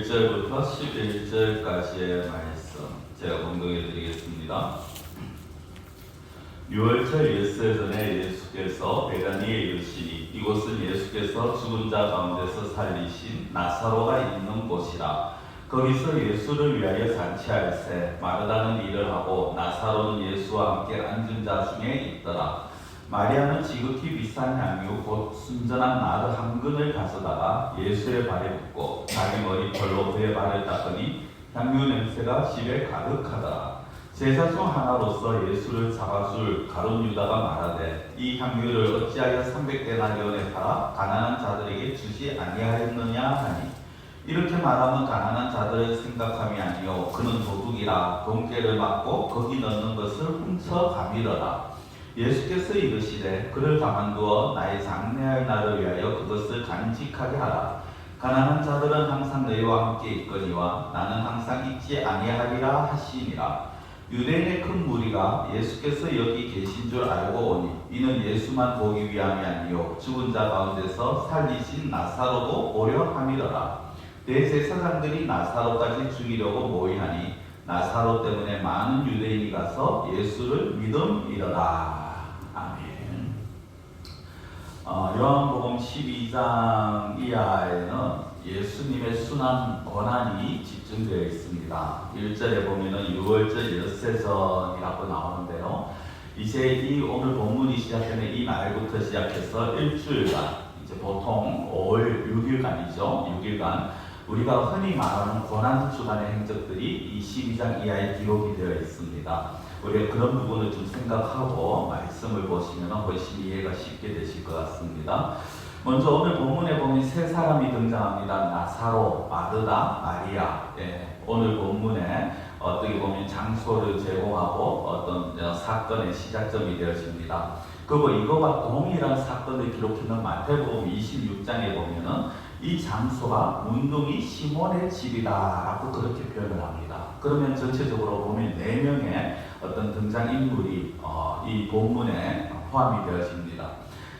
1절부터 11절까지의 말씀 제가 공독해 드리겠습니다. 6월절 예수 전에 예수께서 베다니에 이르시니 이곳은 예수께서 죽은 자 가운데서 살리신 나사로가 있는 곳이라. 거기서 예수를 위하여 잔치할세 마르다는 일을 하고 나사로는 예수와 함께 앉은 자 중에 있더라. 마리아는 지극히 비싼 향유 곧 순전한 나드 한 근을 가져다가 예수의 발에 붓고 자기 머리털로 그의 발을 닦으니 향유 냄새가 집에 가득하더라. 제사 중 하나로서 예수를 잡아줄 가룟 유다가 말하되 이 향유를 어찌하여 300데나리온에 팔아 가난한 자들에게 주지 아니하였느냐 하니, 이렇게 말하면 가난한 자들을 생각함이 아니요 그는 도둑이라 돈깨를 맞고 거기 넣는 것을 훔쳐 가미더라. 예수께서 이르시되 그를 가만두어 나의 장래할 날을 위하여 그것을 간직하게 하라. 가난한 자들은 항상 너희와 함께 있거니와 나는 항상 있지 아니하리라 하시니라. 유대인의 큰 무리가 예수께서 여기 계신 줄 알고 오니 이는 예수만 보기 위함이 아니요 죽은 자 가운데서 살리신 나사로도 보려 함이더라. 대제사장들이 나사로까지 죽이려고 모이하니 나사로 때문에 많은 유대인이 가서 예수를 믿음이더라. 아멘. 요한복음 12장 이하에는 예수님의 순환 권한이 집중되어 있습니다. 1절에 보면은 6월절 엿새전이라고 나오는데요. 이제 이 오늘 본문이 시작되는 이 날부터 시작해서 일주일간, 이제 보통 5월 6일간이죠. 6일간 우리가 흔히 말하는 고난주간의 행적들이 이 12장 이하에 기록이 되어 있습니다. 우리가 그런 부분을 좀 생각하고 말씀을 보시면 훨씬 이해가 쉽게 되실 것 같습니다. 먼저 오늘 본문에 보면 세 사람이 등장합니다. 나사로, 마르다, 마리아. 오늘 본문에 어떻게 보면 장소를 제공하고 어떤 사건의 시작점이 되어집니다. 그리고 이거와 동일한 사건을 기록하는 마태복음 26장에 보면은 이 장소가 문둥이 시몬의 집이다라고 그렇게 표현을 합니다. 그러면 전체적으로 보면 4명의 어떤 등장인물이 이 본문에 포함이 되어집니다.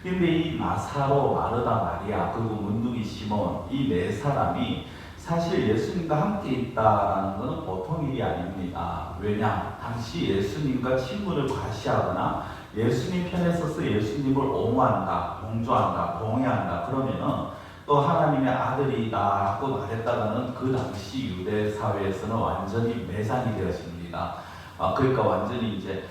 그런데 이 나사로, 마르다, 마리아, 그리고 문둥이 시몬, 이 4사람이 사실 예수님과 함께 있다라는 것은 보통 일이 아닙니다. 왜냐? 당시 예수님과 친분을 과시하거나 예수님 편에 서서 예수님을 옹호한다, 동조한다, 동의한다 그러면은 또 하나님의 아들이다라고 말했다가는 그 당시 유대 사회에서는 완전히 매장이 되어집니다. 그러니까 완전히 이제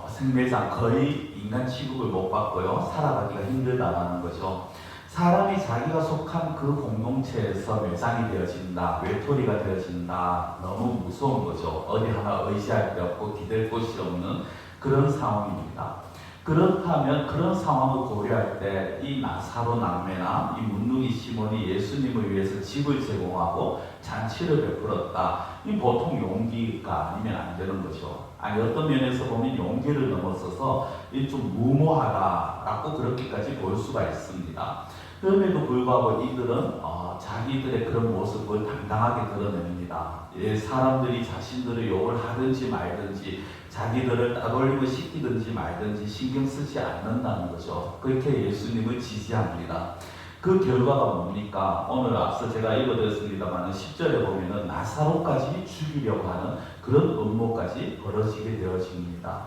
생매장, 거의 인간 취급을 못 받고요, 살아가기가 힘들다라는 거죠. 사람이 자기가 속한 그 공동체에서 매장이 되어진다, 외톨이가 되어진다, 너무 무서운 거죠. 어디 하나 의지할 데 없고 기댈 곳이 없는 그런 상황입니다. 그렇다면 그런 상황을 고려할 때 이 나사로 남매나 이 문둥이 시몬이 예수님을 위해서 집을 제공하고 잔치를 베풀었다. 이 보통 용기가 아니면 안 되는 거죠. 아니 어떤 면에서 보면 용기를 넘어서서 이 좀 무모하다라고 그렇게까지 볼 수가 있습니다. 그럼에도 불구하고 이들은 자기들의 그런 모습을 당당하게 드러냅니다. 사람들이 자신들을 욕을 하든지 말든지 자기들을 따돌림을 시키든지 말든지 신경 쓰지 않는다는 거죠. 그렇게 예수님을 지지합니다. 그 결과가 뭡니까? 오늘 앞서 제가 읽어드렸습니다만 10절에 보면은 나사로까지 죽이려고 하는 그런 음모까지 벌어지게 되어집니다.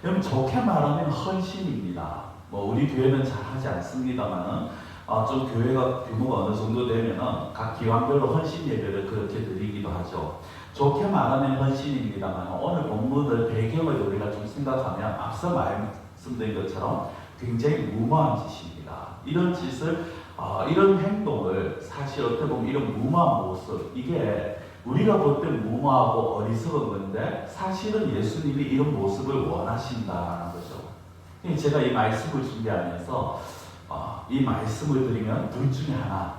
그럼 좋게 말하면 헌신입니다. 우리 교회는 잘 하지 않습니다만은 좀 교회가 규모가 어느 정도 되면은 각 기관별로 헌신 예배를 그렇게 드리기도 하죠. 좋게 말하면 헌신입니다만 오늘 본문의 배경을 우리가 좀 생각하면 앞서 말씀드린 것처럼 굉장히 무모한 짓입니다. 이런 짓을 이런 행동을 사실 어떻게 보면 이런 무모한 모습, 이게 우리가 볼 때 무모하고 어리석은 건데 사실은 예수님이 이런 모습을 원하신다는 거죠. 제가 이 말씀을 준비하면서 이 말씀을 드리면 둘 중에 하나,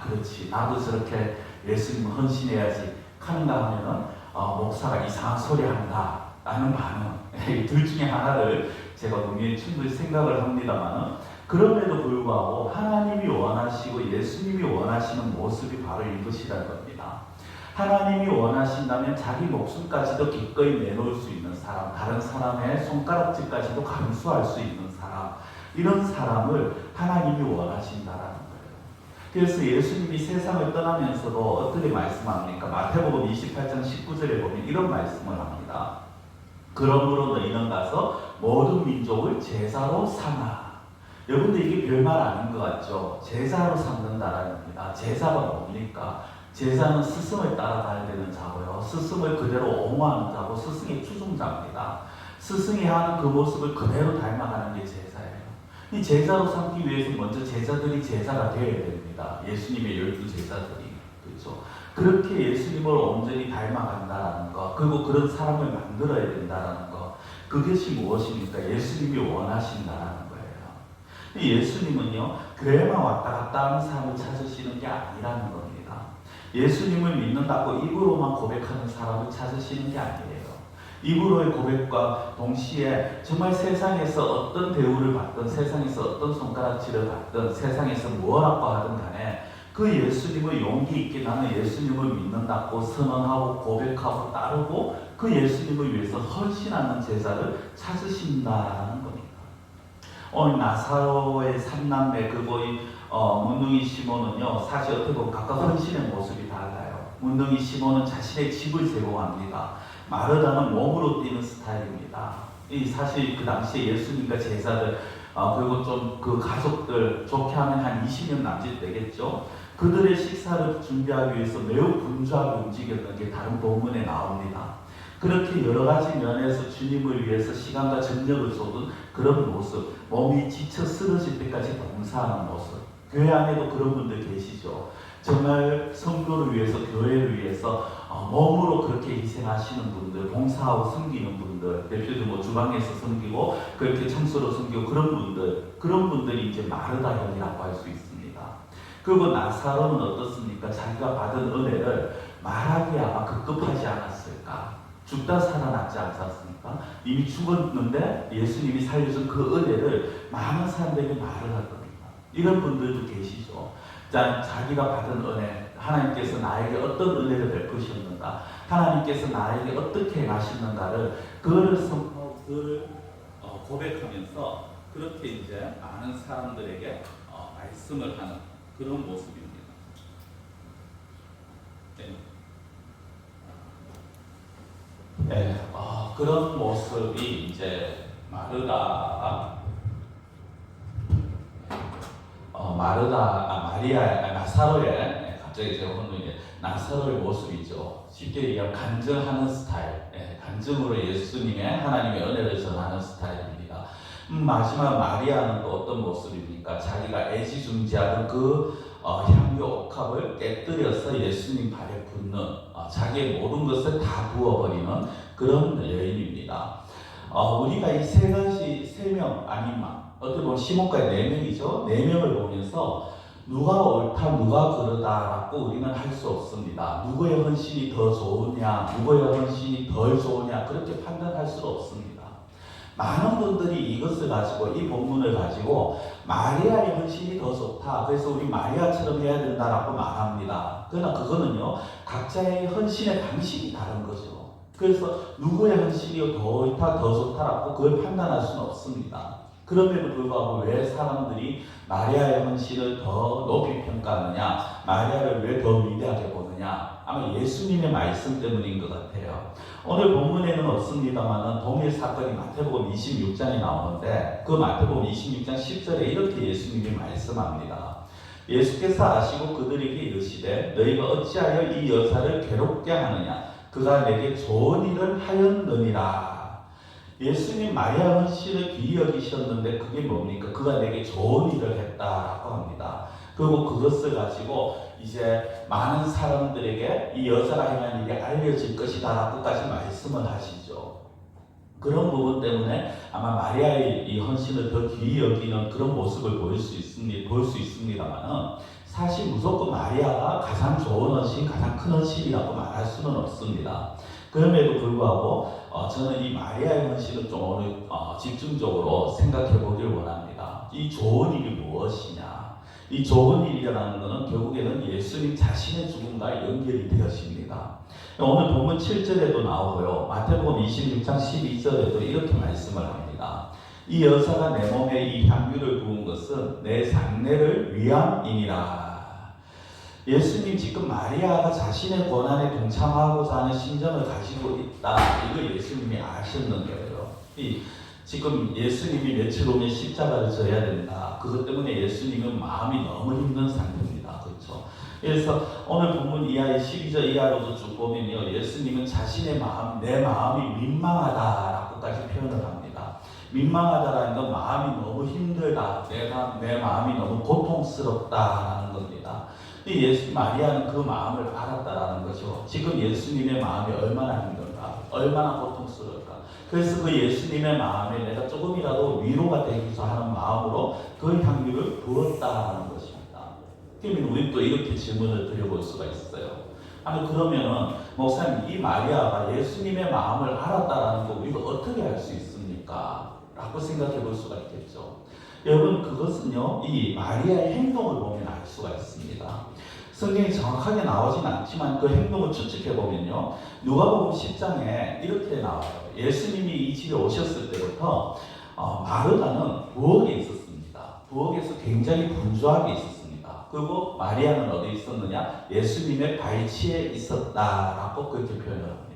그렇지, 나도 저렇게 예수님 헌신해야지 하는가 하면은 목사가 이상한 소리 한다 라는 반응, 둘 중에 하나를 제가 분명히 충분히 생각을 합니다만은 그럼에도 불구하고 하나님이 원하시고 예수님이 원하시는 모습이 바로 이것이라는 겁니다. 하나님이 원하신다면 자기 목숨까지도 기꺼이 내놓을 수 있는 사람, 다른 사람의 손가락질까지도 감수할 수 있는 사람, 이런 사람을 하나님이 원하신다라는 거예요. 그래서 예수님이 세상을 떠나면서도 어떻게 말씀합니까? 마태복음 28장 19절에 보면 이런 말씀을 합니다. 그러므로 너희는 가서 모든 민족을 제자로 삼아. 여러분들 이게 별말 아닌 것 같죠? 제자로 삼는다라는 겁니다. 제자가 뭡니까? 제자는 스승을 따라가야 되는 자고요. 스승을 그대로 옹호하는 자고 스승의 추종자입니다. 스승이 하는 그 모습을 그대로 닮아가는 게 제자예요. 이 제자로 삼기 위해서 먼저 제자들이 제자가 되어야 됩니다. 예수님의 12제자들이. 그렇죠? 그렇게 예수님을 온전히 닮아간다라는 것, 그리고 그런 사람을 만들어야 된다라는 것, 그것이 무엇입니까? 예수님이 원하신다라는 거예요. 예수님은요, 교회만 왔다 갔다 하는 사람을 찾으시는 게 아니라는 겁니다. 예수님을 믿는다고 입으로만 고백하는 사람을 찾으시는 게 아니에요. 입으로의 고백과 동시에 정말 세상에서 어떤 대우를 받든, 세상에서 어떤 손가락질을 받든, 세상에서 무엇라고 하든 간에 그 예수님을 용기 있게 나는 예수님을 믿는다고 선언하고 고백하고 따르고 그 예수님을 위해서 헌신하는 제자를 찾으신다는 겁니다. 오늘 나사로의 삼남매 그거의 문둥이 시몬은요, 사실 어떻게 보면 각각 헌신의 모습이 달라요. 문둥이 시몬은 자신의 집을 제공합니다. 마르다는 몸으로 뛰는 스타일입니다. 이 사실 그 당시에 예수님과 제자들 그리고 좀 그 가족들 좋게 하면 한 20년 남짓 되겠죠. 그들의 식사를 준비하기 위해서 매우 분주하게 움직였던 게 다른 본문에 나옵니다. 그렇게 여러 가지 면에서 주님을 위해서 시간과 정력을 쏟은 그런 모습, 몸이 지쳐 쓰러질 때까지 봉사하는 모습. 교회 안에도 그런 분들 계시죠. 정말 성도를 위해서, 교회를 위해서 몸으로 그렇게 희생하시는 분들, 봉사하고 섬기는 분들, 대표적으로 뭐 주방에서 섬기고 그렇게 청소로 섬기고 그런 분들이 이제 마르다형이라고 할 수 있습니다. 그리고 나사로는 어떻습니까? 자기가 받은 은혜를 말하기에 아마 급급하지 않았을까? 죽다 살아났지 않았습니까? 이미 죽었는데 예수님이 살려준 그 은혜를 많은 사람들에게 말을 할 겁니다. 이런 분들도 계시죠. 자기가 받은 은혜, 하나님께서 나에게 어떤 은혜를 베푸셨는가, 하나님께서 나에게 어떻게 행하셨는가를 그거를 고백하면서 그렇게 이제 많은 사람들에게 말씀을 하는 그런 모습입니다. 네, 그런 모습이 이제 나사로의 갑자기 제가 보는 이제 나사로의 모습이죠. 쉽게 얘기하면 간증하는 스타일, 간증으로 예수님의 하나님의 은혜를 전하는 스타일입니다. 마지막 마리아는 또 어떤 모습입니까? 자기가 애지중지하던 그 향유 옥합을 깨뜨려서 예수님 발에 붓는 자기의 모든 것을 다 부어버리는 그런 여인입니다. 우리가 이 세 가지, 세 명 아니면 어떻게 보면 시몬까지 4명이죠. 4명을 보면서 누가 옳다, 누가 그르다라고 우리는 할 수 없습니다. 누구의 헌신이 더 좋으냐, 누구의 헌신이 덜 좋으냐 그렇게 판단할 수 없습니다. 많은 분들이 이것을 가지고, 이 본문을 가지고 마리아의 헌신이 더 좋다, 그래서 우리 마리아처럼 해야 된다라고 말합니다. 그러나 그거는요, 각자의 헌신의 방식이 다른 거죠. 그래서 누구의 헌신이 더 옳다, 더 좋다라고 그걸 판단할 수는 없습니다. 그럼에도 불구하고 왜 사람들이 마리아의 헌신을 더 높이 평가하느냐, 마리아를 왜 더 위대하게 보느냐, 아마 예수님의 말씀 때문인 것 같아요. 오늘 본문에는 없습니다만 동일 사건이 마태복음 26장에 나오는데 그 마태복음 26장 10절에 이렇게 예수님이 말씀합니다. 예수께서 아시고 그들에게 이르시되 너희가 어찌하여 이 여자를 괴롭게 하느냐, 그가 내게 좋은 일을 하였느니라. 예수님 마리아 헌신을 귀히 여기셨는데 그게 뭡니까? 그가 내게 좋은 일을 했다라고 합니다. 그리고 그것을 가지고 이제 많은 사람들에게 이 여자가 행한 일이 알려질 것이다 라고까지 말씀을 하시죠. 그런 부분 때문에 아마 마리아의 이 헌신을 더 귀히 여기는 그런 모습을 볼 수 있습니다만은 사실 무조건 마리아가 가장 좋은 헌신, 가장 큰 헌신이라고 말할 수는 없습니다. 그럼에도 불구하고 저는 이 마리아의 헌신을 좀 오늘 집중적으로 생각해 보길 원합니다. 이 좋은 일이 무엇이냐? 이 좋은 일이라는 것은 결국에는 예수님 자신의 죽음과 연결이 되어집니다. 오늘 본문 7절에도 나오고요. 마태복음 26장 12절에도 이렇게 말씀을 합니다. 이 여자가 내 몸에 이 향유를 부은 것은 내 장례를 위함이니라. 예수님 지금 마리아가 자신의 고난에 동참하고자 하는 심정을 가지고 있다. 이걸 예수님이 아셨는 거예요. 지금 예수님이 며칠 후면 십자가를 져야 된다. 그것 때문에 예수님은 마음이 너무 힘든 상태입니다. 그렇죠? 그래서 오늘 본문 이하의 12절 이하로도 쭉 보면요, 예수님은 자신의 마음, 내 마음이 민망하다라고까지 표현을 합니다. 민망하다라는 건 마음이 너무 힘들다, 내 마음이 너무 고통스럽다라는 겁니다. 마리아는 그 마음을 알았다라는 거죠. 지금 예수님의 마음이 얼마나 힘들까, 얼마나 고통스러울까. 그래서 그 예수님의 마음에 내가 조금이라도 위로가 되기 위해서 하는 마음으로 그 향유를 부었다라는 것입니다. 그러면 우리 또 이렇게 질문을 드려볼 수가 있어요. 아니 그러면은 목사님, 이 마리아가 예수님의 마음을 알았다라는 거 우리가 어떻게 알 수 있습니까? 라고 생각해 볼 수가 있겠죠. 여러분, 그것은요, 이 마리아의 행동을 보면 알 수가 있습니다. 성경이 정확하게 나오진 않지만 그 행동을 추측해 보면요, 누가복음 10장에 이렇게 나와요. 예수님이 이 집에 오셨을 때부터 마르다는 부엌에 있었습니다. 부엌에서 굉장히 분주하게 있었습니다. 그리고 마리아는 어디 있었느냐? 예수님의 발치에 있었다라고 그렇게 표현을 합니다.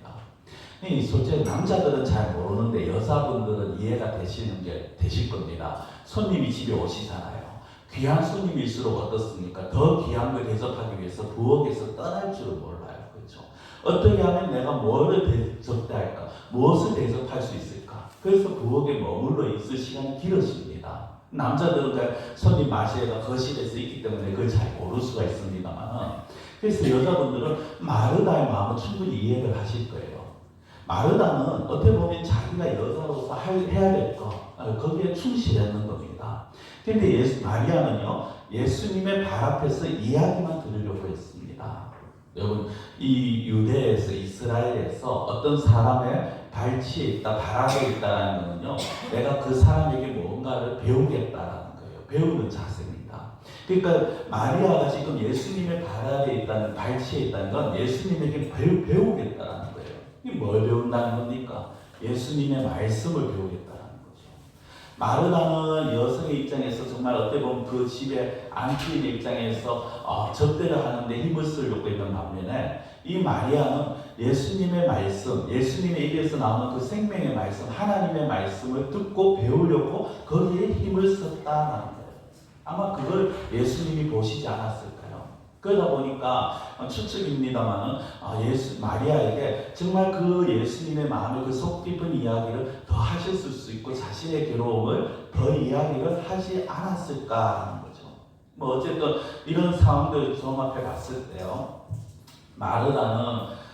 솔직히 남자들은 잘 모르는데 여자분들은 이해가 되실 겁니다. 손님이 집에 오시잖아요. 귀한 손님일수록 어떻습니까? 더 귀한 걸 대접하기 위해서 부엌에서 떠날 줄을 몰라요. 그렇죠? 어떻게 하면 내가 뭐를 접대할까? 무엇을 대접할 수 있을까? 그래서 부엌에 머물러 있을 시간이 길어집니다. 남자들은 손님 마시에가 거실에서 있기 때문에 그걸 잘 모를 수가 있습니다만, 그래서 여자분들은 마르다의 마음을 충분히 이해를 하실 거예요. 마르다는 어떻게 보면 자기가 여자로서 해야 될 거, 거기에 충실했는 겁니다. 그런데 마리아는요, 예수님의 발 앞에서 이야기만 들으려고 했습니다. 여러분, 이 유대에서, 이스라엘에서 어떤 사람의 발치에 있다, 발 아래 있다라는 거는요, 내가 그 사람에게 뭔가를 배우겠다라는 거예요. 배우는 자세입니다. 그러니까 마리아가 지금 예수님의 발 아래 있다는, 발치에 있다는 건 예수님에게 배우겠다라는 거예요. 이게 뭘 배운다는 겁니까? 예수님의 말씀을 배우겠다라는 거죠. 마르다는 여성의 입장에서 정말 어떻게 보면 그 집에 안주인의 입장에서 접대를 하는데 힘을 쓰려고 있는 반면에, 이 마리아는 예수님의 말씀, 예수님의 입에서 나오는 그 생명의 말씀, 하나님의 말씀을 듣고 배우려고 거기에 힘을 썼다는 거예요. 아마 그걸 예수님이 보시지 않았을까요? 그러다 보니까 추측입니다만은 마리아에게 정말 그 예수님의 마음의 그 속 깊은 이야기를 더 하셨을 수 있고 자신의 괴로움을 더 이야기를 하지 않았을까라는 거죠. 뭐 어쨌든 이런 상황들 종합해 봤을 때요, 마르다는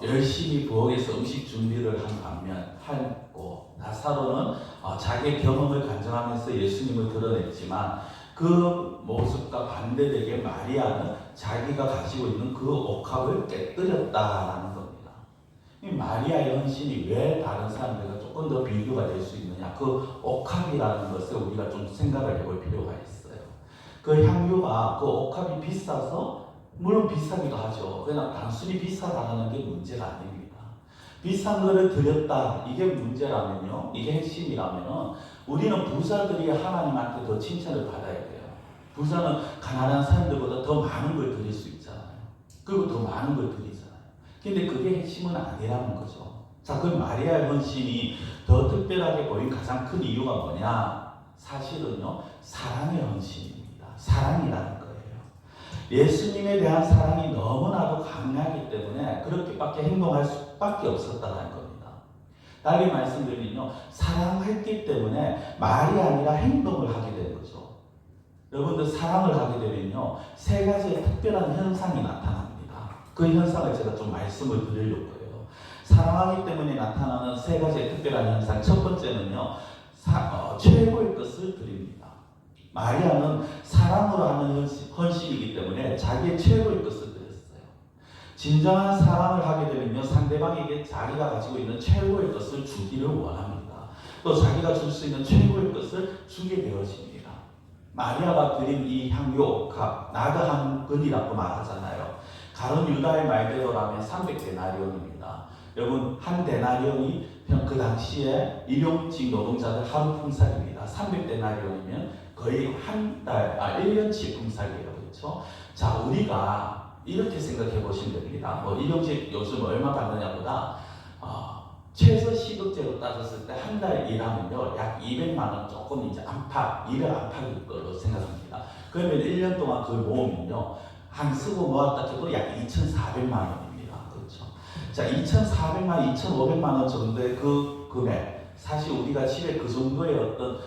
열심히 부엌에서 음식 준비를 한 반면 하고, 나사로는 자기의 경험을 간증하면서 예수님을 드러냈지만, 그 모습과 반대되게 마리아는 자기가 가지고 있는 그 옥합을 깨뜨렸다라는 겁니다. 이 마리아의 헌신이 왜 다른 사람들과 조금 더 비교가 될 수 있느냐? 그 옥합이라는 것을 우리가 좀 생각을 해볼 필요가 있어요. 그 향유가, 그 옥합이 비싸서, 물론 비싸기도 하죠. 그냥 단순히 비싸다는 게 문제가 아닙니다. 비싼 거를 드렸다, 이게 문제라면요, 이게 핵심이라면은 우리는 부자들이 하나님한테 더 칭찬을 받아야 돼요. 부자는 가난한 사람들보다 더 많은 걸 드릴 수 있잖아요. 그리고 더 많은 걸 드리잖아요. 근데 그게 핵심은 아니라는 거죠. 자, 그 마리아의 헌신이 더 특별하게 보인 가장 큰 이유가 뭐냐? 사실은요, 사랑의 헌신입니다. 사랑이라는 거예요. 예수님에 대한 사랑이 너무나도 강하기 때문에 그렇게밖에 행동할 수밖에 없었다는 겁니다. 달리 말씀드리면요, 사랑했기 때문에 말이 아니라 행동을 하게 되는 거죠. 여러분들, 사랑을 하게 되면요, 세 가지의 특별한 현상이 나타납니다. 그 현상을 제가 좀 말씀을 드리려고 해요. 사랑하기 때문에 나타나는 세 가지의 특별한 현상. 첫 번째는요, 최고의 것을 드립니다. 마리아는 사랑으로 하는 헌신이기 때문에 자기의 최고의 것을 드렸어요. 진정한 사랑을 하게 되면요, 상대방에게 자기가 가지고 있는 최고의 것을 주기를 원합니다. 또 자기가 줄 수 있는 최고의 것을 주게 되어집니다. 마리아가 드린 이 향유 옥합, 나드 한 근이라고 말하잖아요. 가룟 유다의 말대로라면 300데나리온입니다. 여러분, 한 데나리온이 그 당시에 일용직 노동자들 하루 품삯입니다. 300데나리온이면 거의 1년치 품삯이에요. 그렇죠? 자, 우리가 이렇게 생각해 보시면 됩니다. 뭐 일용직 요즘 얼마 받느냐보다 최저 시급제로 따졌을 때 한 달 일하면요 약 200만 원 조금 이제 일을 안팎일 걸로 생각합니다. 그러면 1년 동안 그걸 모으면요 한 쓰고 모았다 해도 약 2,400만 원입니다. 그렇죠? 자, 2,400만, 2,500만 원 정도의 그 금액, 사실 우리가 집에 그 정도의 어떤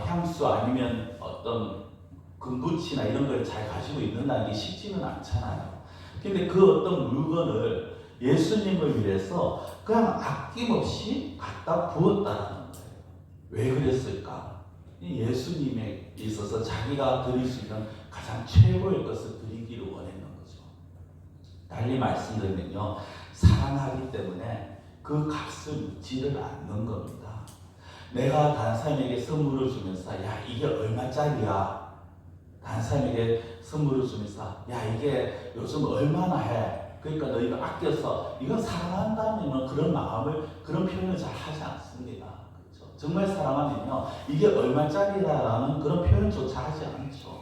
향수 아니면 어떤 금붙이나 이런 걸 잘 가지고 있는다는 게 쉽지는 않잖아요. 근데 그 어떤 물건을 예수님을 위해서 그냥 아낌없이 갖다 부었다는 거예요. 왜 그랬을까? 예수님에 있어서 자기가 드릴 수 있는 가장 최고의 것을 드리기를 원했는 거죠. 달리 말씀드리면요, 사랑하기 때문에 그 값을 묻지를 않는 겁니다. 내가 다른 사람에게 선물을 주면서 야 이게 얼마짜리야, 다른 사람에게 선물을 주면서 야 이게 요즘 얼마나 해, 그러니까 너 이거 아껴서, 이건 사랑한다면 그런 마음을, 그런 표현을 잘 하지 않습니다. 그렇죠? 정말 사랑하면요 이게 얼마짜리라는 그런 표현조차 하지 않죠.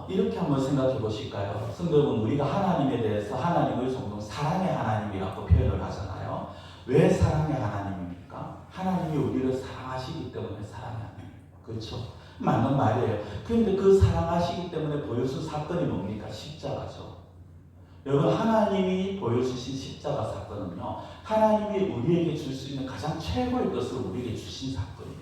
이렇게 한번 생각해 보실까요? 성도 여러분, 우리가 하나님에 대해서 하나님을 종종 사랑의 하나님이라고 표현을 하잖아요. 왜 사랑의 하나님입니까? 하나님이 우리를 사랑하시기 때문에 사랑의 하나님. 그렇죠? 맞는 말이에요. 그런데 그 사랑하시기 때문에 보여준 사건이 뭡니까? 십자가죠. 여러분, 하나님이 보여주신 십자가 사건은요, 하나님이 우리에게 줄 수 있는 가장 최고의 것을 우리에게 주신 사건이에요.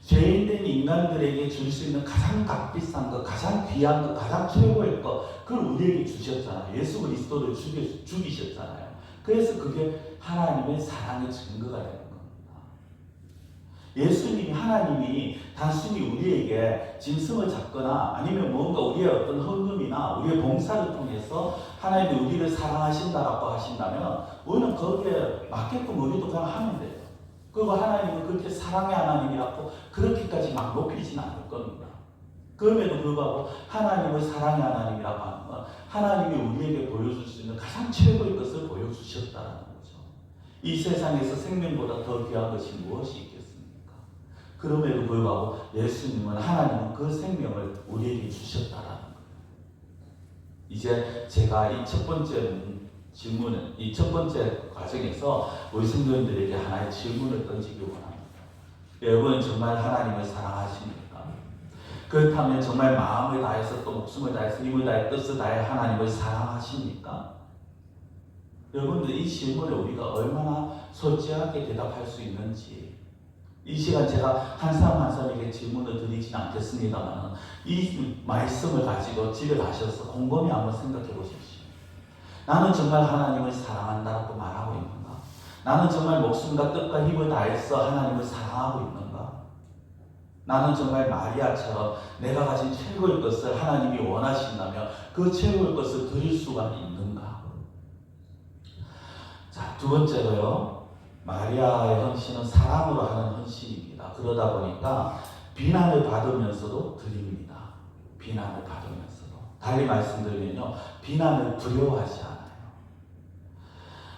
죄인된 인간들에게 줄 수 있는 가장 값비싼 것, 가장 귀한 것, 가장 최고의 것, 그걸 우리에게 주셨잖아요. 예수 그리스도를 죽이셨잖아요. 그래서 그게 하나님의 사랑의 증거가 되는 겁니다. 예수님이, 하나님이 단순히 우리에게 짐승을 잡거나 아니면 뭔가 우리의 어떤 헌금이나 우리의 봉사를 통해서 하나님이 우리를 사랑하신다라고 하신다면 우리는 거기에 맞게끔 우리도 그냥 하면 돼요. 그리고 하나님은 그렇게 사랑의 하나님이라고 그렇게까지 막 높이진 않을 겁니다. 그럼에도 불구하고 하나님을 사랑의 하나님이라고 하는 건 하나님이 우리에게 보여줄 수 있는 가장 최고의 것을 보여주셨다는 거죠. 이 세상에서 생명보다 더 귀한 것이 무엇이 있겠습니까? 그럼에도 불구하고 예수님은, 하나님은 그 생명을 우리에게 주셨다라는 거예요. 이제 제가 이 첫 번째 질문은, 이 첫 번째 과정에서 우리 성도님들에게 하나의 질문을 던지기 원합니다. 여러분은 정말 하나님을 사랑하십니까? 그렇다면 정말 마음을 다해서, 또 목숨을 다해서, 힘을 다해, 뜻을 다해 하나님을 사랑하십니까? 여러분들, 이 질문에 우리가 얼마나 솔직하게 대답할 수 있는지, 이 시간 제가 한 사람 한 사람에게 질문을 드리지는 않겠습니다만 이 말씀을 가지고 집에 가셔서 곰곰이 한번 생각해 보십시오. 나는 정말 하나님을 사랑한다고 말하고 있는가? 나는 정말 목숨과 뜻과 힘을 다해서 하나님을 사랑하고 있는가? 나는 정말 마리아처럼 내가 가진 최고의 것을 하나님이 원하신다면 그 최고의 것을 드릴 수가 있는가? 자, 두 번째로요. 마리아의 헌신은 사랑으로 하는 헌신입니다. 그러다 보니까 비난을 받으면서도 드립니다. 비난을 받으면서도. 달리 말씀드리면요, 비난을 두려워하지 않아요.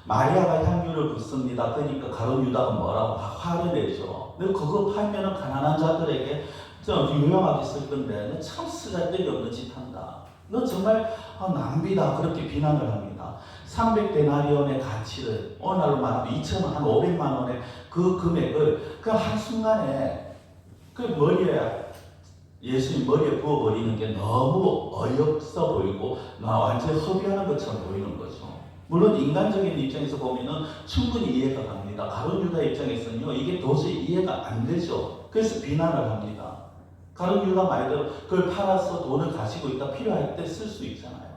마리아가 향유를 붓습니다. 그러니까 가룟 유다가 뭐라고 화를 내죠. 너 그거 팔면은 가난한 자들에게 좀 유용하게 쓸 건데 너 참 쓰잘데기 없는 짓 한다. 너 정말 낭비다. 그렇게 비난을 합니다. 300데나리온의 가치를 오늘날로 말하면 2,000원, 한 500만 원의 그 금액을 그 한순간에 그 머리에, 예수님 머리에 부어버리는 게 너무 어이없어 보이고 완전히 허비하는 것처럼 보이는 거죠. 물론 인간적인 입장에서 보면은 충분히 이해가 갑니다. 가룟 유다 입장에서는요, 이게 도저히 이해가 안 되죠. 그래서 비난을 합니다. 가룟 유다 말대로 그걸 팔아서 돈을 가지고 있다, 필요할 때 쓸 수 있잖아요.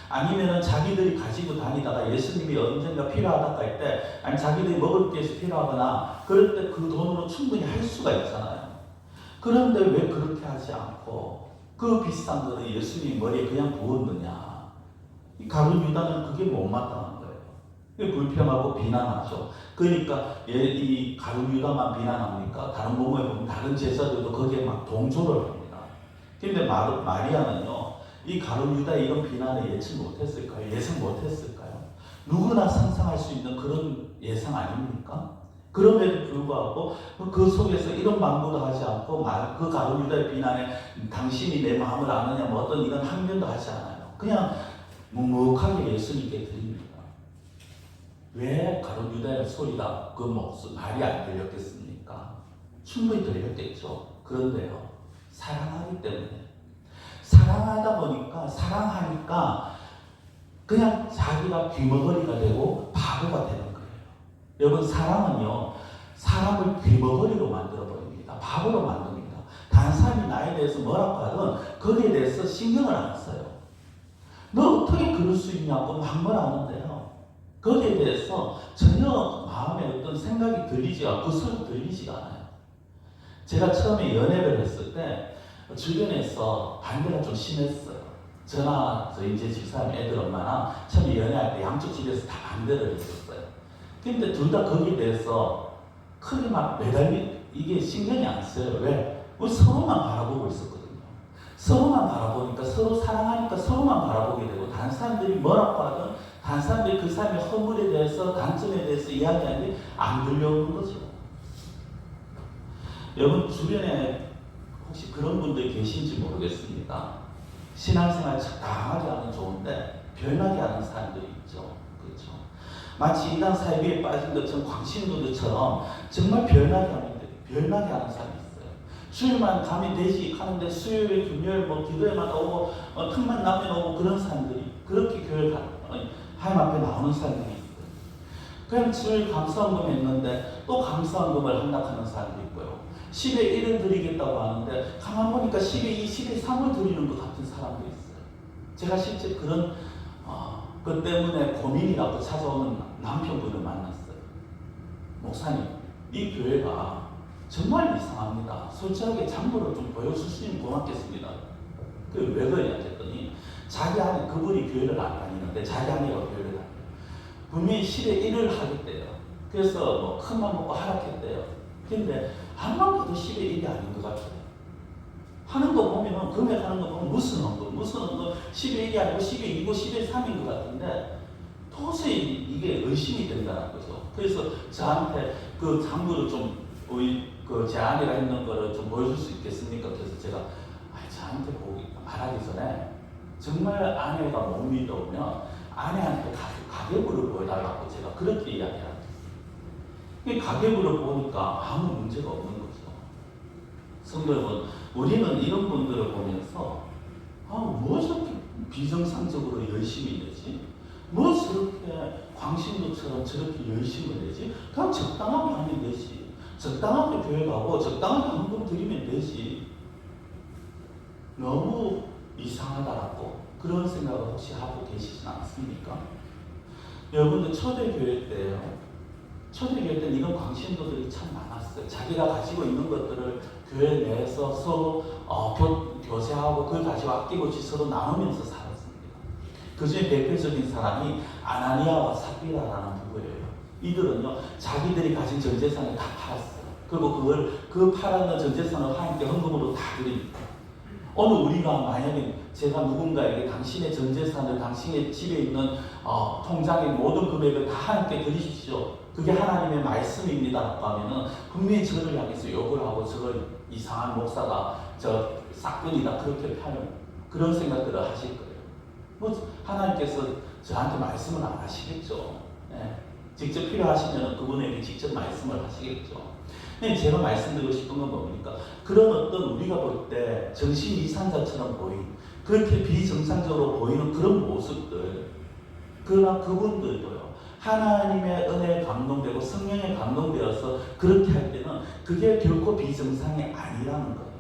아니면은 자기들이 가지고 다니다가 예수님이 언젠가 필요하다 할 때, 아니 자기들이 먹을 게 필요하거나 그럴 때 그 돈으로 충분히 할 수가 있잖아요. 그런데 왜 그렇게 하지 않고 그 비싼 거를 예수님 머리에 그냥 부었느냐? 이 가룟 유다는 그게 못마땅한 거예요. 불평하고 비난하죠. 그러니까 이 가룟 유다만 비난합니까? 다른 부분에 보면 다른 제자들도 거기에 막 동조를 합니다. 근데 마리아는요, 이 가룟 유다의 이런 비난을 예측 못했을까요? 예상 못했을까요? 누구나 상상할 수 있는 그런 예상 아닙니까? 그럼에도 불구하고 그 속에서 이런 방구도 하지 않고 그 가룟 유다의 비난에 당신이 내 마음을 아느냐 뭐 어떤 이런 항변도 하지 않아요. 그냥 묵묵하게 예수님께 드립니다. 왜 가룟 유다의 소리가 그 목소리 말이 안 들렸겠습니까? 충분히 들렸겠죠. 그런데요, 사랑하기 때문에 사랑하다 보니까 사랑하니까 그냥 자기가 귀머거리가 되고 바보가 되는 거예요. 여러분, 사랑은요 사람을 귀머거리로 만들어버립니다. 바보로 만듭니다. 다른 사람이 나에 대해서 뭐라고 하든 거기에 대해서 신경을 안 써요. 너 어떻게 그럴 수 있냐고 막 뭐라 하는데요, 거기에 대해서 전혀 마음에 어떤 생각이 들리지 않고 서로 들리지가 않아요. 제가 처음에 연애를 했을 때 주변에서 반대가 좀 심했어요. 저나 저희 이제 집사람 애들 엄마나 처음에 연애할 때 양쪽 집에서 다 반대를 했었어요. 근데 둘 다 거기에 대해서 크게 막 매달리 이게 신경이 안 써요. 왜? 우리 서로만 바라보고 있었거든요. 서로만 바라보니까 서로 사랑하니까 서로만 바라보게 되고 다른 사람들이 뭐라고 하든 다른 사람들이 그 사람의 허물에 대해서 단점에 대해서 이야기하는데 안 들려오는 거죠. 여러분 주변에 혹시 그런 분들이 계신지 모르겠습니다. 신앙생활 적당하게 하면 좋은데 변하게 하는 사람들이 있죠. 그렇죠. 마치 이단 사이비에 빠진 것처럼 광신도들처럼 정말 변하게 하는 사람이 있어요. 주일만 가면 되지 하는데 수요일, 금요일 뭐 기도회마다 오고 틈만 나면 오고 그런 사람들이 그렇게 교회 하나님 앞에 나오는 사람들이 있어요. 그냥 주일 감사헌금 했는데 또 감사헌금을 한다고 하는 사람도 있고요. 10에 1을 드리겠다고 하는데 가만 보니까 10에 2, 10에 3을 드리는 것 같은 사람도 있어요. 제가 실제 그런 것 때문에 고민이라고 찾아오는 남편분을 만났어요. 목사님, 이 교회가 정말 이상합니다. 솔직하게 장부를 좀 보여주시면 고맙겠습니다. 왜 그러냐 했더니 자기 아내, 그분이 교회를 안 다니는데 자기 아내가 교회를 다녀요. 분명히 10에 1을 하겠대요. 그래서 뭐 큰맘 먹고 하락했대요. 근데 한만 봐도 10에 1이 아닌 것 같아요. 하는 거 보면, 금액하는 거 보면 무슨 헌금 10에 1이 아니고 10에 2고 10에 3인 것 같은데 도저히 이게 의심이 된다는 거죠. 그래서 저한테 그 장부를 좀 제 아내가 했는 거를 좀 보여줄 수 있겠습니까? 그래서 제가 저한테 말하기 전에 정말 아내가 못 믿어오면 아내한테 가계부를 보여달라고 제가 그렇게 이야기합니다. 가계부를 보니까 아무 문제가 없는 거죠. 성도 여러분, 우리는 이런 분들을 보면서 뭐 저렇게 비정상적으로 열심히 되지? 뭐 저렇게 광신도처럼 저렇게 열심히 되지? 그냥 적당하게 하면 되지. 적당하게 교회 가고 적당하게 헌금 드리면 되지. 너무 이상하다라고 그런 생각을 혹시 하고 계시진 않습니까? 여러분들 초대교회 때요. 초대교회 때는 이런 광신도들이 참 많았어요. 자기가 가지고 있는 것들을 교회 내에서 서로 교제하고 그걸 가지고 아끼고 서로 나누면서 살았습니다. 그 중에 대표적인 사람이 아나니아와 삽비라라는 부부예요. 이들은요, 자기들이 가진 전 재산을 다 팔았어요. 그리고 그 팔았는 전 재산을 하나님께 헌금으로 다 드립니다. 오늘 우리가 만약에 제가 누군가에게 당신의 전 재산을 당신의 집에 있는 통장의 모든 금액을 다 하나님께 드리십시오. 그게 하나님의 말씀입니다라고 하면은 분명히 저를 향해서 욕을 하고 저걸 이상한 목사가 저 싹근이다 그렇게 하는 그런 생각들을 하실 거예요. 뭐 하나님께서 저한테 말씀을 안 하시겠죠. 네. 직접 필요하시면 그분에게 직접 말씀을 하시겠죠. 제가 말씀드리고 싶은 건 뭡니까? 그런 어떤 우리가 볼 때 정신 이상자처럼 보인 그렇게 비정상적으로 보이는 그런 모습들, 그러나 그분들도요 하나님의 은혜에 감동되고 성령에 감동되어서 그렇게 할 때는 그게 결코 비정상이 아니라는 거예요.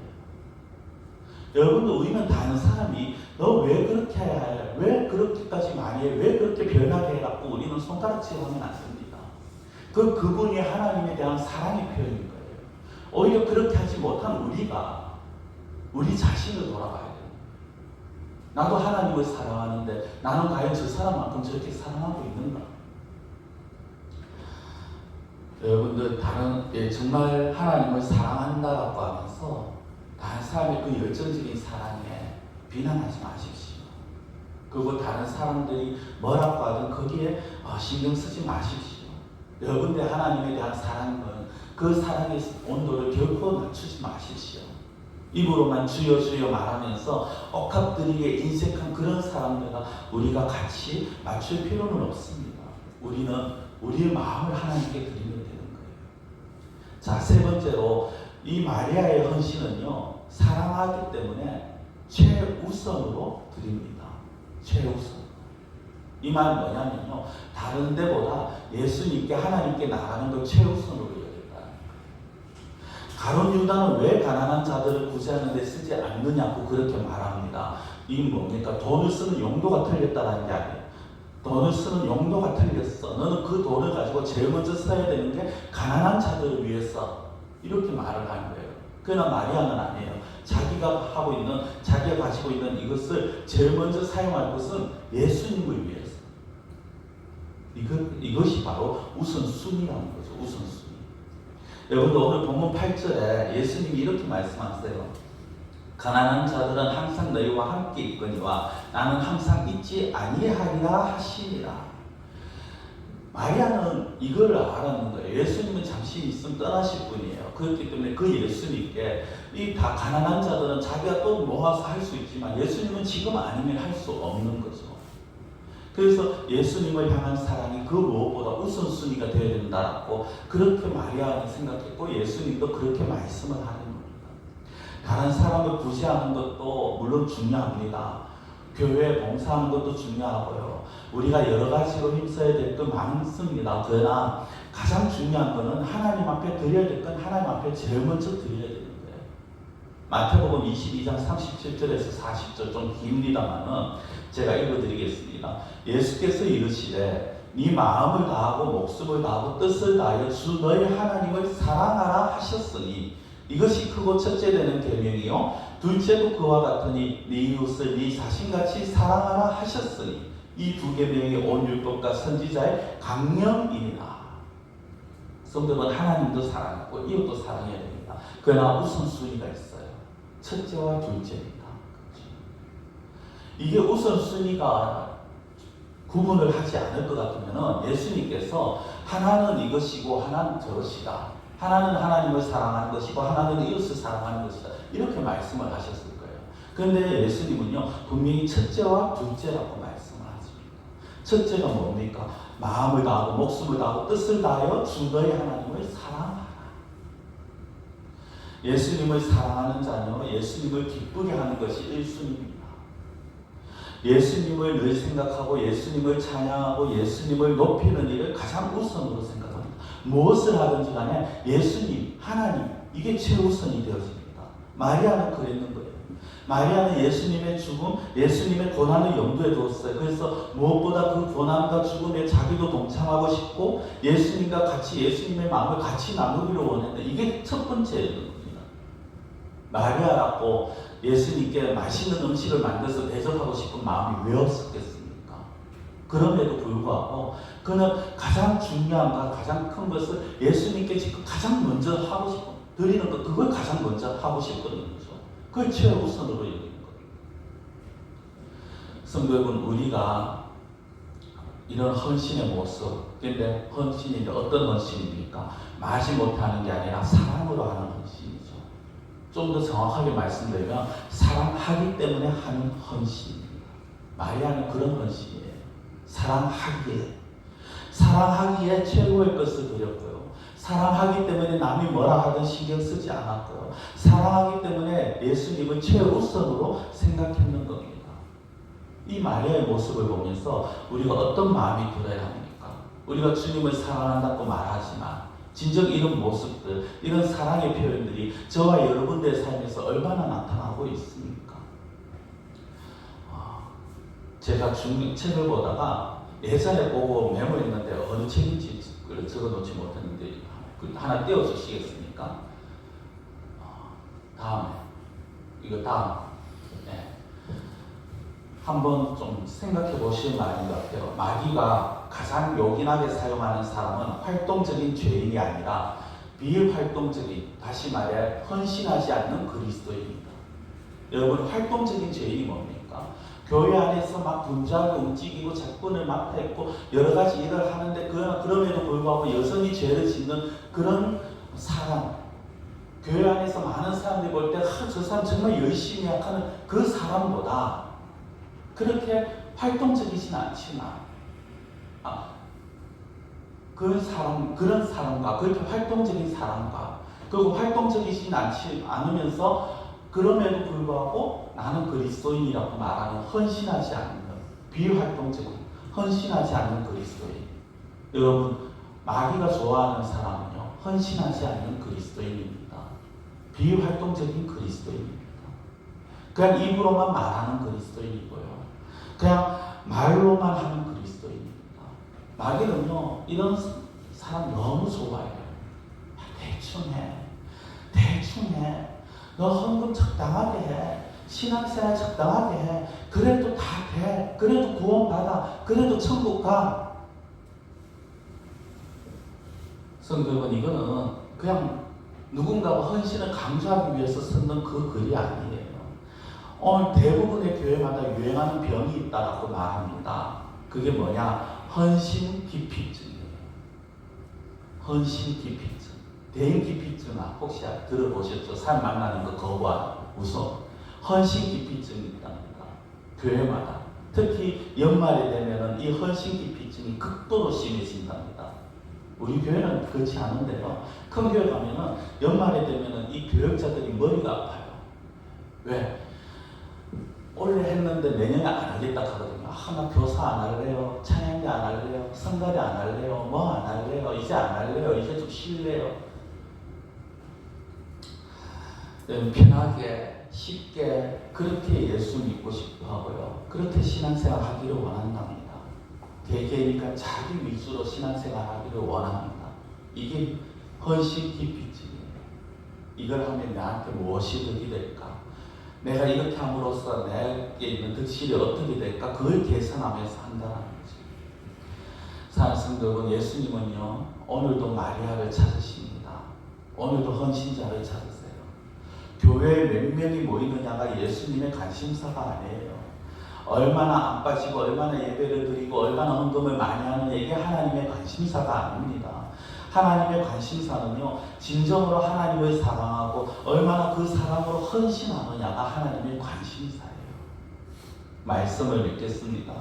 여러분들, 우리는 다른 사람이 너 왜 그렇게 해야 해? 왜 그렇게까지 많이 해? 왜 그렇게 변하게 해갖고 우리는 손가락질하면 안 됩니다. 그분이 하나님에 대한 사랑의 표현인 거예요. 오히려 그렇게 하지 못한 우리가 우리 자신을 돌아봐야 돼요. 나도 하나님을 사랑하는데 나는 과연 저 사람만큼 저렇게 사랑하고 있는가? 여러분들, 정말 하나님을 사랑한다라고 하면서 다른 사람의 그 열정적인 사랑에 비난하지 마십시오. 그리고 다른 사람들이 뭐라고 하든 거기에 신경 쓰지 마십시오. 여러분들 하나님에 대한 사랑은 그 사랑의 온도를 결코 낮추지 마십시오. 입으로만 주여 주여 말하면서 억압들에게 인색한 그런 사람들과 우리가 같이 맞출 필요는 없습니다. 우리는 우리의 마음을 하나님께 드리면 되는 거예요. 자, 세 번째로 이 마리아의 헌신은요, 사랑하기 때문에 최우선으로 드립니다. 최우선. 이 말은 뭐냐면요, 다른 데보다 예수님께 하나님께 나가는 걸 최우선으로 여겼다. 가룟 유다는 왜 가난한 자들을 구제하는 데 쓰지 않느냐고 그렇게 말합니다. 이게 뭡니까? 돈을 쓰는 용도가 틀렸다는 게 아니에요. 돈을 쓰는 용도가 틀렸어. 너는 그 돈을 가지고 제일 먼저 써야 되는 게 가난한 자들을 위해서, 이렇게 말을 하는 거예요. 그러나 마리아는 아니에요. 자기가 가지고 있는 이것을 제일 먼저 사용할 것은 예수님을 위해서. 이것이 바로 우선순위라는 거죠. 우선순위. 여러분도 오늘 본문 8절에 예수님이 이렇게 말씀하세요. 가난한 자들은 항상 너희와 함께 있거니와 나는 항상 있지 아니하리라 하시니라. 마리아는 이걸 알았는 거예요. 예수님은 잠시 있으면 떠나실 분이에요. 그렇기 때문에 그 예수님께 이 다 가난한 자들은 자기가 또 모아서 할 수 있지만 예수님은 지금 아니면 할 수 없는 거죠. 그래서 예수님을 향한 사랑이 그 무엇보다 우선순위가 되어야 된다고 그렇게 마리아는 생각했고 예수님도 그렇게 말씀을 하는 겁니다. 다른 사람을 구제하는 것도 물론 중요합니다. 교회에 봉사하는 것도 중요하고요. 우리가 여러 가지로 힘써야 될 것 많습니다. 그러나 가장 중요한 것은 하나님 앞에 드려야 될 건 하나님 앞에 제일 먼저 드려야 되는 거예요. 마태복음 22장 37절에서 40절 좀 깁니다만은 제가 읽어드리겠습니다. 예수께서 이르시되 네 마음을 다하고 목숨을 다하고 뜻을 다하여 주 너희 하나님을 사랑하라 하셨으니 이것이 크고 첫째 되는 계명이요 둘째도 그와 같으니 네 이웃을 네 자신같이 사랑하라 하셨으니 이 두 계명이 온 율법과 선지자의 강령이니라. 성도는 하나님도 사랑하고 이웃도 사랑해야 됩니다. 그러나 우선순위가 있어요. 첫째와 둘째입니다. 이게 우선순위가 구분을 하지 않을 것 같으면 예수님께서 하나는 이것이고 하나는 저것이다. 하나는 하나님을 사랑하는 것이고 하나는 이웃을 사랑하는 것이다. 이렇게 말씀을 하셨을 거예요. 그런데 예수님은요, 분명히 첫째와 둘째라고 말씀을 하십니다. 첫째가 뭡니까? 마음을 다하고 목숨을 다하고 뜻을 다하여 주 너희 하나님을 사랑하라. 예수님을 사랑하는 자는 예수님을 기쁘게 하는 것이 1순위입니다. 예수님을 늘 생각하고 예수님을 찬양하고 예수님을 높이는 일을 가장 우선으로 생각합니다. 무엇을 하든지 간에 예수님, 하나님, 이게 최우선이 되어집니다. 마리아는 그랬는 거예요. 마리아는 예수님의 죽음, 예수님의 고난을 염두에 두었어요. 그래서 무엇보다 그 고난과 죽음에 자기도 동참하고 싶고 예수님과 같이 예수님의 마음을 같이 나누기를 원했는데 이게 첫 번째였던 겁니다. 마리아라고 예수님께 맛있는 음식을 만들어서 대접하고 싶은 마음이 왜 없었겠습니까? 그럼에도 불구하고 그는 가장 중요한과 가장 큰 것을 예수님께 지금 가장 먼저 하고 싶은, 드리는 것, 그걸 가장 먼저 하고 싶거든요. 그걸 최우선으로 여기는 거예요. 성도 여러분, 우리가 이런 헌신의 모습, 근데 헌신이 어떤 헌신입니까? 마지 못하는 게 아니라 사랑으로 하는 헌신이죠. 좀 더 정확하게 말씀드리면 사랑하기 때문에 하는 헌신입니다. 마리아는 그런 헌신이에요. 사랑하기에 최고의 것을 드렸고요. 사랑하기 때문에 남이 뭐라 하든 신경 쓰지 않았고요. 사랑하기 때문에 예수님을 최우선으로 생각했는 겁니다. 이 마리아의 모습을 보면서 우리가 어떤 마음이 들어야 합니까? 우리가 주님을 사랑한다고 말하지만 진정 이런 모습들, 이런 사랑의 표현들이 저와 여러분들의 삶에서 얼마나 나타나고 있습니까? 제가 책을 보다가 예전에 보고 메모했는데 어느 책인지 적어놓지 못했는데 하나 띄워주시겠습니까? 다음에 네. 한번 좀 생각해 보실 말인 것 같아요. 마귀가 가장 요긴하게 사용하는 사람은 활동적인 죄인이 아니라 비활동적인, 다시 말해 헌신하지 않는 그리스도인입니다. 여러분, 활동적인 죄인이 뭡니까? 교회 안에서 막 분주하게 움직이고 작품을 맡아있고 여러 가지 일을 하는데 그럼에도 불구하고 여전히 죄를 짓는 그런 사람, 교회 안에서 많은 사람들이 볼 때 저 사람 정말 열심히 하는 그 사람보다 그렇게 활동적이진 않지만 그런 사람과 그렇게 활동적인 사람과 그리고 활동적이진 않으면서 그럼에도 불구하고 나는 그리스도인이라고 말하는 헌신하지 않는 비활동적인 헌신하지 않는 그리스도인. 여러분 마귀가 좋아하는 사람은요 헌신하지 않는 그리스도인입니다. 비활동적인 그리스도인입니다. 그냥 입으로만 말하는 그리스도인이고요. 그냥 말로만 하는 그리스도인입니다. 마귀는요 이런 사람 너무 좋아해요. 대충 해. 너 헌금 적당하게 해. 신앙생활 적당하게 해. 그래도 다 돼. 그래도 구원받아. 그래도 천국 가. 성도 여러분, 이거는 그냥 누군가가 헌신을 강조하기 위해서 쓰는 그 글이 아니에요. 오늘 대부분의 교회마다 유행하는 병이 있다라고 말합니다. 그게 뭐냐? 헌신 기피증이에요. 헌신 기피증. 대인 기피증 혹시 들어보셨죠? 사람 만나는 거 거부하는 무서워. 헌신 기피증이 있답니다. 교회마다. 특히 연말이 되면은 이 헌신 기피증이 극도로 심해진답니다. 우리 교회는 그렇지 않은데요. 큰 교회 가면은 연말이 되면은 이 교역자들이 머리가 아파요. 왜? 올해 했는데 내년에 안 하겠다 하거든요. 나 교사 안 할래요. 찬양대 안 할래요. 성가대 안 할래요. 뭐 안 할래요. 이제 안 할래요. 이제 좀 쉴래요. 편하게 쉽게 그렇게 예수 믿고 싶어 하고요. 그렇게 신앙생활 하기를 원한답니다. 개개인이니까 자기 위주로 신앙생활 하기를 원합니다. 이게 헌신 기피증이에요. 이걸 하면 나한테 무엇이 득이 될까? 내가 이렇게 함으로써 내게 있는 득실이 어떻게 될까? 그걸 계산하면서 한다는 거죠. 사랑하는 성도 여러분, 예수님은요 오늘도 마리아를 찾으십니다. 오늘도 헌신자를 찾으세요. 교회에 몇 명이 모이느냐가 예수님의 관심사가 아니에요. 얼마나 안 빠지고 얼마나 예배를 드리고 얼마나 헌금을 많이 하느냐, 이게 하나님의 관심사가 아닙니다. 하나님의 관심사는요 진정으로 하나님을 사랑하고 얼마나 그 사랑으로 헌신하느냐가 하나님의 관심사예요. 말씀을 믿겠습니다.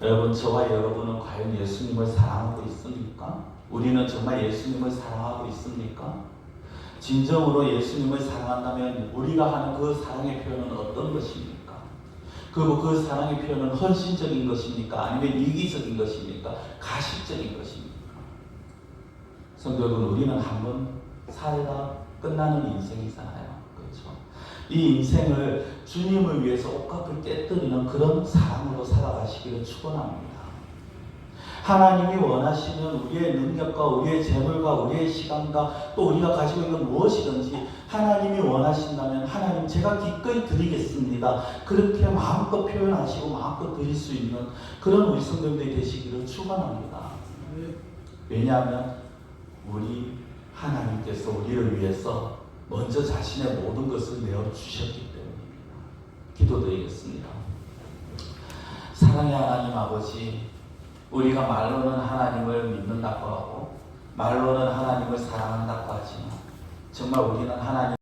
여러분, 저와 여러분은 과연 예수님을 사랑하고 있습니까? 우리는 정말 예수님을 사랑하고 있습니까? 진정으로 예수님을 사랑한다면 우리가 하는 그 사랑의 표현은 어떤 것입니까? 그리고 그 사랑의 표현은 헌신적인 것입니까? 아니면 이기적인 것입니까? 가식적인 것입니까? 성도 여러분, 우리는 한번 살다 끝나는 인생이잖아요. 그렇죠? 이 인생을 주님을 위해서 옷값을 깨뜨리는 그런 사랑으로 살아가시기를 축원합니다. 하나님이 원하시는 우리의 능력과 우리의 재물과 우리의 시간과 또 우리가 가지고 있는 무엇이든지 하나님이 원하신다면 하나님 제가 기꺼이 드리겠습니다. 그렇게 마음껏 표현하시고 마음껏 드릴 수 있는 그런 우리 성도님들이 되시기를 축원합니다. 왜냐하면 우리 하나님께서 우리를 위해서 먼저 자신의 모든 것을 내어주셨기 때문입니다. 기도드리겠습니다. 사랑의 하나님 아버지, 우리가 말로는 하나님을 믿는다고 하고 말로는 하나님을 사랑한다고 하지만 정말 우리는 하나님